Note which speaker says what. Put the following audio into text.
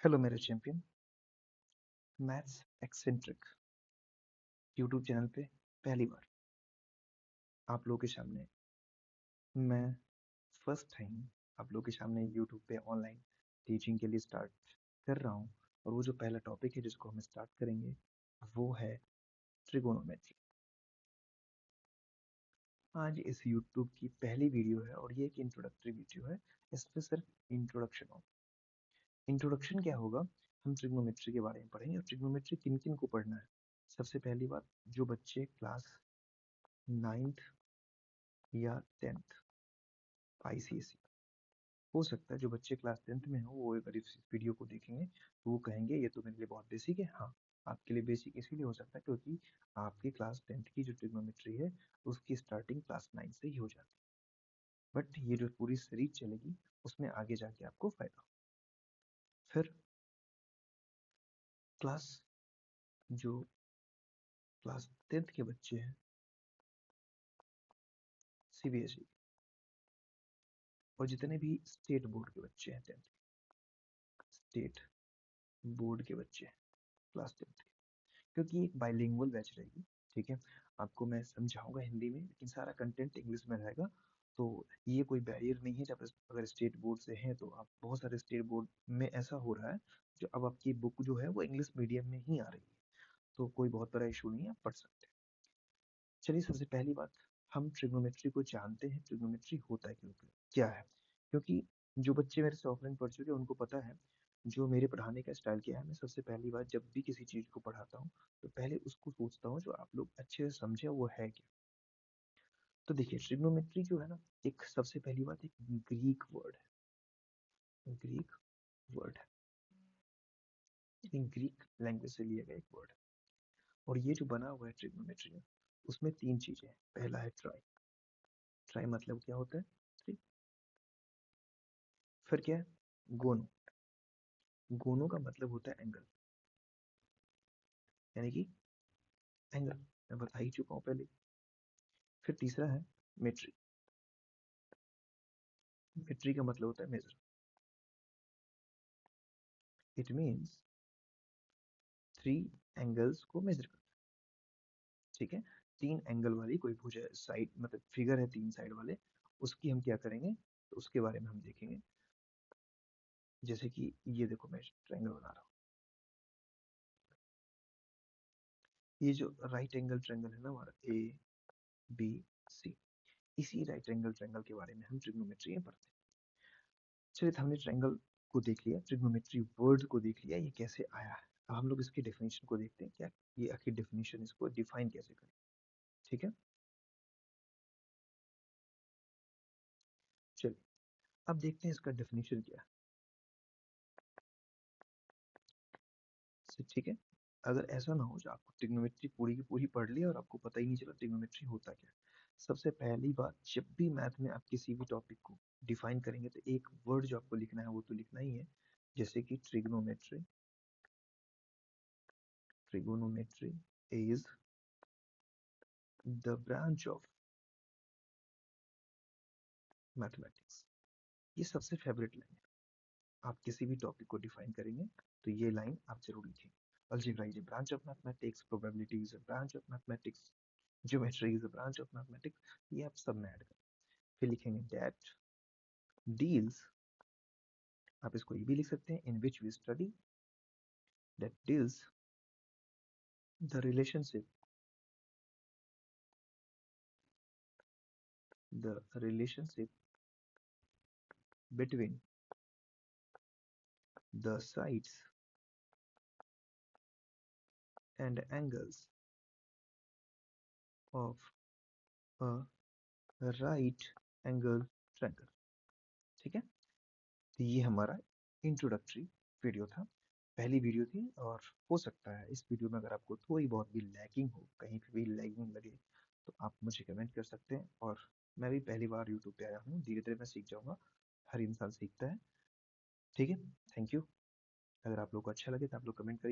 Speaker 1: Hello मेरे champion. Maths eccentric YouTube channel पे पहली बार आप लोगों के सामने मैं फर्स्ट टाइम आप लोगों के सामने यूट्यूब पे ऑनलाइन टीचिंग के लिए स्टार्ट कर रहा हूँ। और वो जो पहला टॉपिक है जिसको हम स्टार्ट करेंगे वो है ट्रिगोनोमेट्री। आज इस यूट्यूब की पहली वीडियो है और ये एक इंट्रोडक्टरी वीडियो है। इसमें सिर्फ इंट्रोडक्शन हो। इंट्रोडक्शन क्या होगा, हम ट्रिग्नोमेट्री के बारे में पढ़ेंगे और ट्रिग्नोमेट्री किन किन को पढ़ना है। सबसे पहली बात, जो बच्चे क्लास 9th या 10th ICSE, हो सकता है जो बच्चे क्लास 10th में हो वो अगर इस वीडियो को देखेंगे तो वो कहेंगे ये तो मेरे लिए बहुत बेसिक है। हाँ, आपके लिए बेसिक इसीलिए हो सकता है क्योंकि आपकी क्लास 10th की जो ट्रिग्नोमेट्री है उसकी स्टार्टिंग क्लास 9 से ही हो जाती है। बट ये जो पूरी सीरीज चलेगी उसमें आगे जाके आपको फायदा हो। फिर क्लास जो क्लास 10th के बच्चे हैं CBSE, और जितने भी स्टेट बोर्ड के बच्चे हैं 10th, स्टेट बोर्ड के बच्चे हैं क्लास 10th, क्योंकि एक बाइलिंगुअल बैच रहेगी। ठीक है, आपको मैं समझाऊंगा हिंदी में लेकिन सारा कंटेंट इंग्लिश में रहेगा। तो ये कोई बैरियर नहीं है। जब अगर स्टेट बोर्ड से हैं तो आप, बहुत सारे स्टेट बोर्ड में ऐसा हो रहा है जो अब आपकी बुक जो है वो इंग्लिश मीडियम में ही आ रही है, तो कोई बहुत बड़ा इशू नहीं है, आप पढ़ सकते हैं। चलिए, सबसे पहली बात, हम ट्रिग्नोमेट्री को जानते हैं। ट्रिग्नोमेट्री होता है क्या है, क्योंकि जो बच्चे मेरे से ऑफलाइन पढ़ चुके हैं उनको पता है जो मेरे पढ़ाने का स्टाइल क्या है। मैं सबसे पहली बात जब भी किसी चीज़ को पढ़ाता हूँ तो पहले उसको सोचता हूँ जो आप लोग अच्छे से समझे वो है क्या। तो देखिए, ट्रिग्नोमेट्री जो है ना, एक सबसे पहली बात एक ग्रीक वर्ड है। ग्रीक वर्ड है, एक ग्रीक लैंग्वेज से लिया गया एक वर्ड है। और ये जो बना हुआ है ट्रिग्नोमेट्री में, उसमें तीन चीजें हैं। पहला है ट्राई। ट्राई मतलब क्या होता है? थ्री। फिर क्या है? गोनो। गोनो का मतलब होता है एंगल, यानी कि एंगल, मैं बता ही चुका हूँ पहले। फिर तीसरा है मेट्री। मेट्री का मतलब होता है measure. It means three angles को मेजर करना। ठीक है, तीन एंगल वाली कोई भुजा साइड, मतलब फिगर है तीन साइड वाले, उसकी हम क्या करेंगे तो उसके बारे में हम देखेंगे। जैसे कि ये देखो, मैं ट्रायंगल बना रहा हूँ। ये जो राइट एंगल ट्रायंगल है ना हमारा, ABC, इसी राइट एंगल ट्रायंगल के बारे में हम ट्रिग्नोमेट्री में पढ़ते हैं। चलिए, तो हमने ट्रायंगल को देख लिया, ट्रिग्नोमेट्री वर्ड को देख लिया, ये कैसे आया है। अब हम लोग इसकी डेफिनेशन को देखते हैं, क्या ये आखिर डेफिनेशन, इसको डिफाइन कैसे करें। ठीक है, चलिए अब देखते हैं इसका डेफिनेशन क्या है। ठीक है, अगर ऐसा ना हो जो आपको ट्रिग्नोमेट्री पूरी की पूरी पढ़ ली और आपको पता ही नहीं चला ट्रिग्नोमेट्री होता क्या है। सबसे पहली बात, जब भी मैथ में आप किसी भी टॉपिक को डिफाइन करेंगे तो एक वर्ड जो आपको लिखना है वो तो लिखना ही है। जैसे कि trigonometry, trigonometry is the branch of mathematics. ये सबसे फेवरेट लाइन है। आप किसी भी टॉपिक को डिफाइन करेंगे तो ये लाइन आप जरूर लिखेंगे। Algebra is a branch of mathematics, probability is a branch of mathematics, geometry is a branch of mathematics। ये आप सब में ऐड करें। फिर लिखेंगे that deals, आप इसको ये भी लिख सकते हैं, in which we study, that deals the relationship, the relationship between the sides and angles of a right angle triangle। ठीक है, तो ये हमारा इंट्रोडक्टरी वीडियो था, पहली वीडियो थी। और हो सकता है इस वीडियो में अगर आपको थोड़ी बहुत भी लैगिंग हो, कहीं पे भी लैगिंग लगे तो आप मुझे कमेंट कर सकते हैं। और मैं भी पहली बार यूट्यूब पे आया हूँ, धीरे धीरे मैं सीख जाऊँगा। हर इंसान सीखता है। ठीक है, थैंक यू। अगर आप लोग को अच्छा लगे तो आप लोग कमेंट करिए।